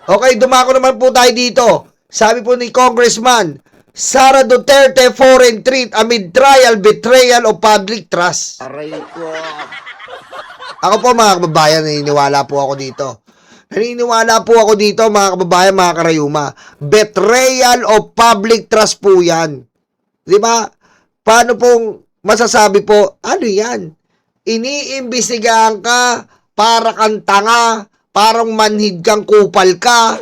Okay, dumako naman po tayo dito. Sabi po ni Congressman, Sara Duterte foreign treat amid trial betrayal of public trust. Aray ko. Ako po mga kababayan, naniniwala po ako dito. Naniniwala po ako dito mga kababayan, mga karayuma. Betrayal of public trust po yan. Di ba? Paano pong masasabi po, ano yan? Iniimbestigahan ka para kang tanga, parang manhid kang kupal ka.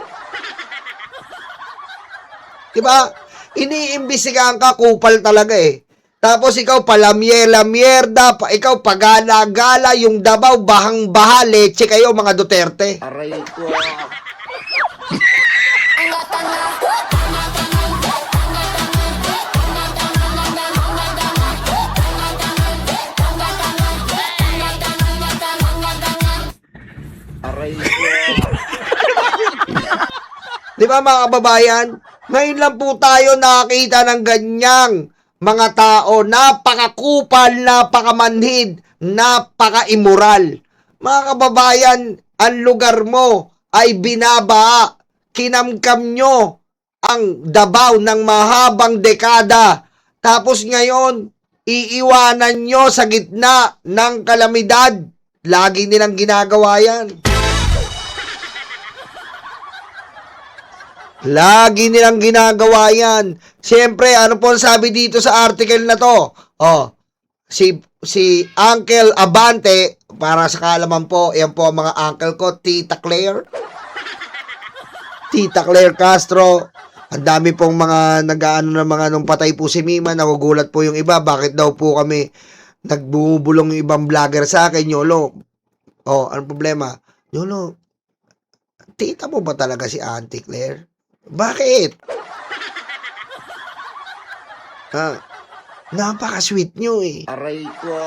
Di ba? Iniimbestigahan ka, kupal talaga eh. Tapos ikaw palamye-lamyerda, ikaw pagala-gala, yung Davao, bahang-baha, leche kayo mga Duterte. Aray ko. Aray ko. Di ba mga kababayan? Ngayon lang po tayo nakakita ng ganyang mga tao, napakakupal, napakamanhid, napaka-immoral. Mga kababayan, ang lugar mo ay binaba, kinamkam nyo ang Davao ng mahabang dekada. Tapos ngayon, iiwanan nyo sa gitna ng kalamidad. Lagi nilang ginagawa yan. Lagi nilang ginagawa yan. Siyempre, ano po ang sabi dito sa article na to? Oh, si Uncle Abante, para sa kaalaman po, yan po ang mga uncle ko, Tita Claire. Tita Claire Castro. Ang dami pong mga nag-aano na mga nung patay po si Mima, nagugulat po yung iba. Bakit daw po kami nagbubulong yung ibang vlogger sa akin, Yolo? Oh, anong problema? Yolo, tita mo ba talaga si Auntie Claire? Bakit? Napaka-sweet nyo eh. Aray ko.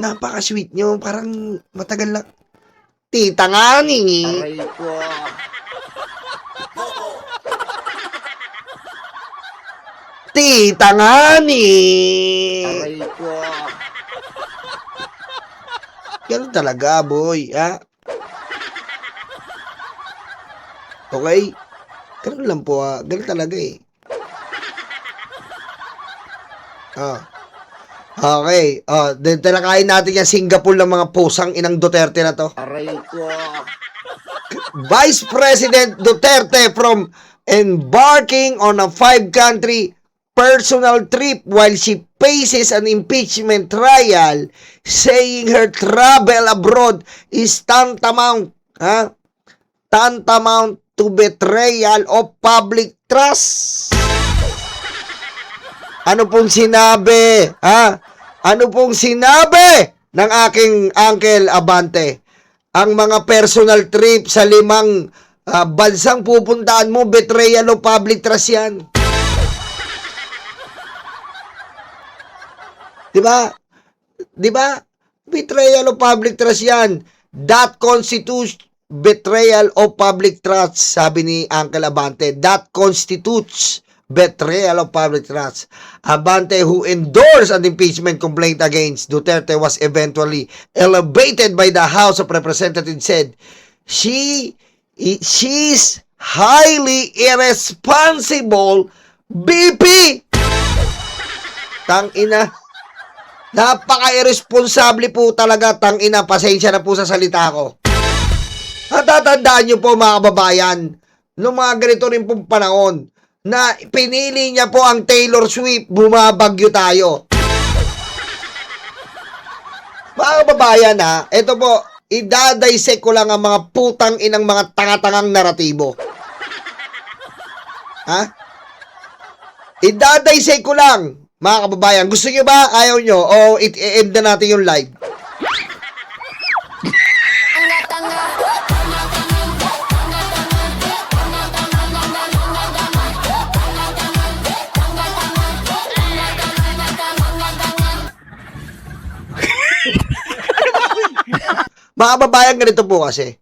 Napaka-sweet nyo. Parang matagal lang. Tita nga ni. Aray ko. Tita nga ni. Aray ko. Ganun talaga, boy. Ha? Okay? Ganun lang po, ha? Ganun talaga eh. Okay. Talakayin natin yung Singapore ng mga pusang inang Duterte na to. Aray ko. Vice President Duterte from embarking on a 5-country personal trip while she faces an impeachment trial, saying her travel abroad is tantamount to betrayal of public trust. Ano pong sinabi? Ano pong sinabi ng aking Uncle Abante? Ang mga personal trip sa 5 bansang pupuntaan mo, betrayal of public trust yan. Diba? Diba? Betrayal of public trust yan. That constitutes betrayal of public trust, sabi ni Uncle Abante. That constitutes betrayal of public trust. Abante, who endorsed an impeachment complaint against Duterte, was eventually elevated by the House of Representatives, said she's highly irresponsible BP. Tangina. Napaka-irresponsable po talaga, tangina. Pasensya na po sa salita ko. Natatandaan nyo po mga kababayan, noong mga ganito rin pong panahon, na pinili niya po ang Taylor Swift, bumabagyo tayo. Mga kababayan ito po, idadaysek ko lang ang mga putang inang mga tanga-tangang naratibo. Idadaysek ko lang, mga kababayan. Gusto nyo ba? Ayaw nyo? O i-end na natin yung live? Mga kababayan, ganito po kasi.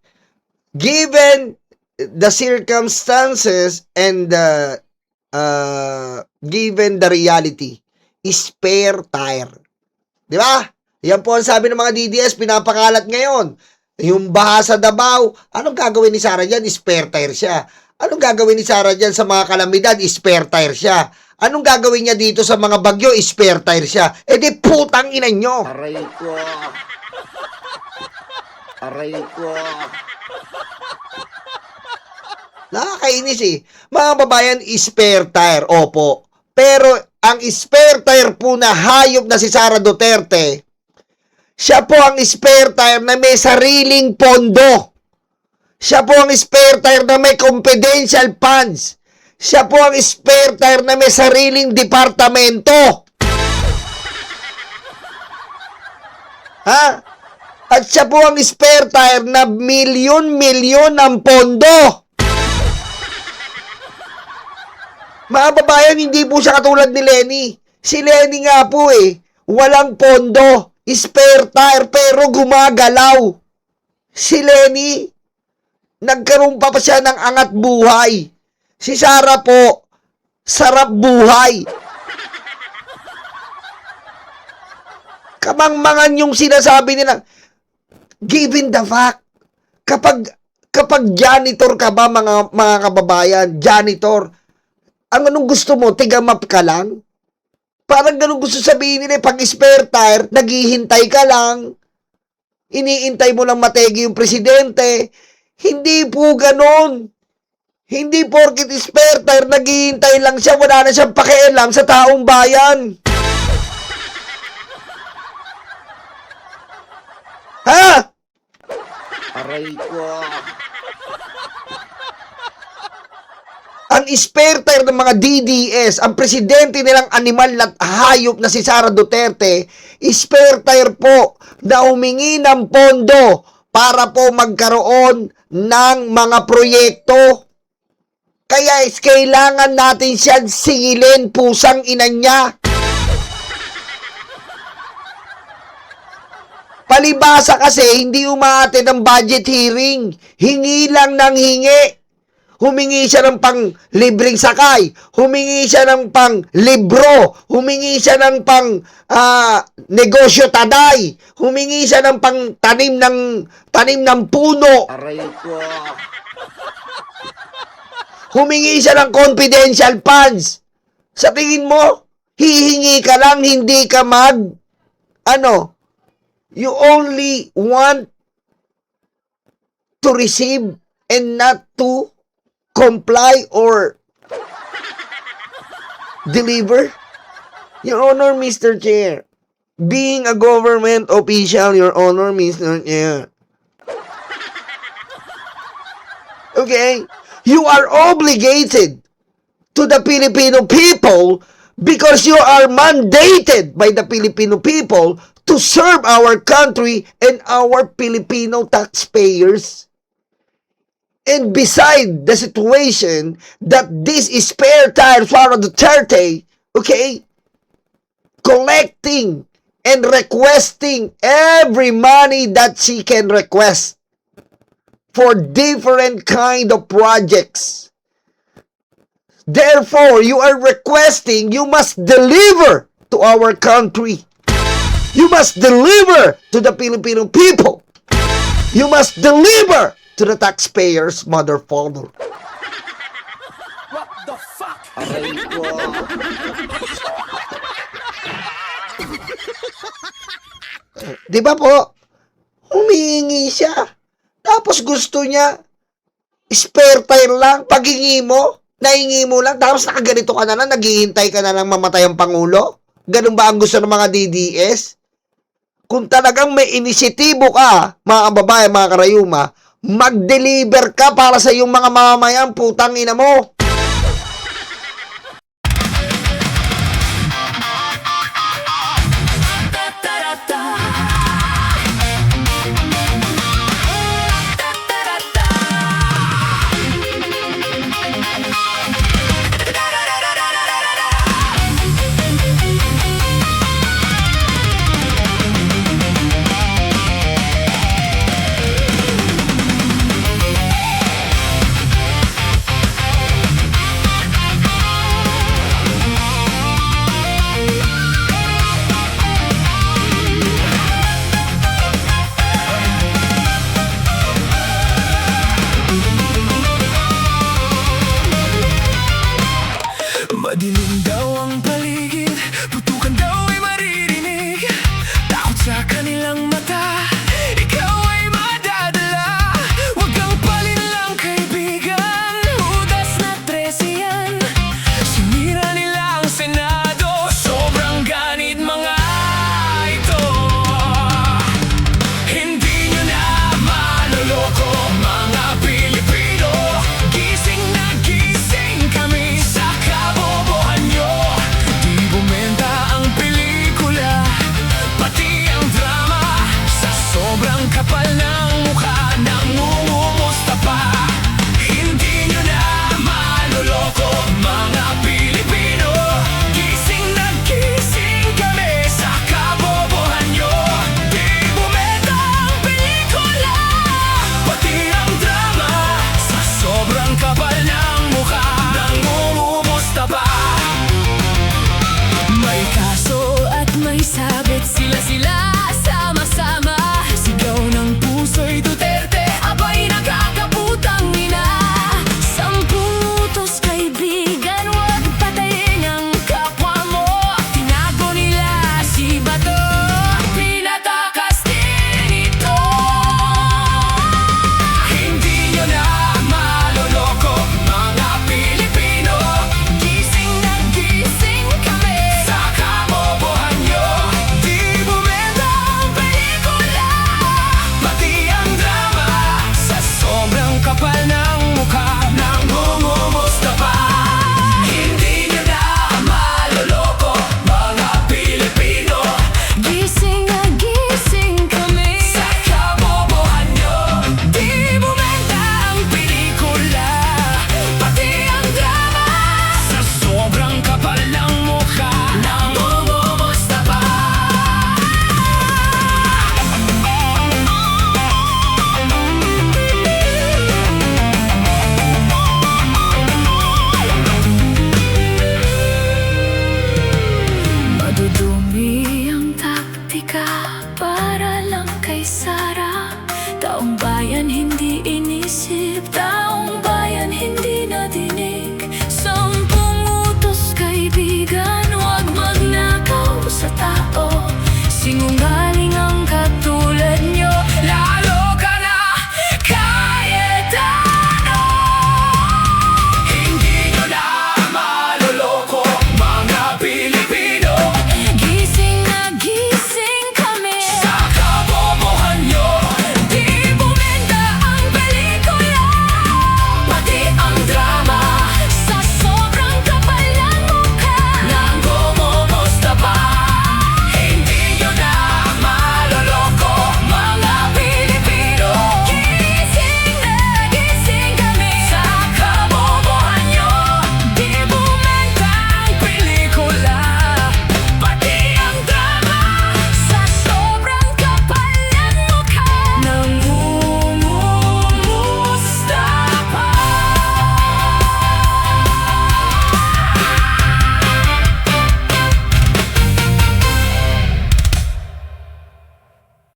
Given the circumstances and given the reality, spare tire. Di ba? Yan po ang sabi ng mga DDS, pinapakalat ngayon. Yung baha sa Davao, anong gagawin ni Sara dyan? Spare tire siya. Anong gagawin ni Sara dyan sa mga kalamidad? Spare tire siya. Anong gagawin niya dito sa mga bagyo? Spare tire siya. E di putang ina nyo. Aray ko. Aray ko. Nakakainis eh. Mga babayan, spare tire. Opo. Pero ang spare tire po na hayop na si Sara Duterte, siya po ang spare tire na may sariling pondo. Siya po ang spare tire na may confidential funds. Siya po ang spare tire na may sariling departamento. Ha? At siya po ang spare tire na milyon-milyon ang pondo. Mga babayan, hindi po siya katulad ni Lenny. Si Lenny nga po walang pondo. Spare tire pero gumagalaw. Si Lenny, nagkaroon pa siya ng angat buhay. Si Sara po, sarap buhay. Kamangmangan yung sinasabi nila. Given the fact, kapag janitor ka ba mga kababayan, janitor, ang anong gusto mo, tigamap ka lang? Parang ganun gusto sabihin nila, pag spare tire, naghihintay ka lang, iniintay mo lang mategi yung presidente. Hindi po ganun. Hindi porkit spare tire, naghihintay lang siya, wala na siyang pakialam sa taong bayan. Ha? Aray ko. Ang spare tire ng mga DDS, ang presidente nilang animal at hayop na si Sara Duterte, spare tire po na humingi ng pondo para po magkaroon ng mga proyekto. Kaya kailangan natin siya singilin, pusang ina niya. Palibasa kasi hindi umaate ng budget hearing. Hingi lang ng hingi. Humingi siya ng pang libreng sakay, humingi siya ng pang libro, humingi siya ng pang negosyo taday, humingi siya ng pang tanim ng puno, Aray ko. humingi siya ng confidential funds. Sa tingin mo, hihingi ka lang, hindi ka you only want to receive and not to comply or deliver? Your Honor, Mr. Chair, being a government official, Your Honor, Mr. Chair, okay, you are obligated to the Filipino people because you are mandated by the Filipino people to serve our country and our Filipino taxpayers. And beside the situation that this is spare tire Sara Duterte, okay, collecting and requesting every money that she can request for different kind of projects. Therefore, you are requesting, you must deliver to our country. You must deliver to the Filipino people. You must deliver to the taxpayers, mother, father. What the fuck? Aray ko. Di ba po? Humihingi siya. Tapos gusto niya, spare tire lang. Paghingi mo, nahingi mo lang. Tapos nakaganito ka na lang, naghihintay ka na lang mamatay ang Pangulo. Ganun ba ang gusto ng mga DDS? Kung talagang may inisyatibo ka, mga kababayan, mga karayuma, mag-deliver ka para sa iyong mga mamamayan, putang ina mo. yan hindi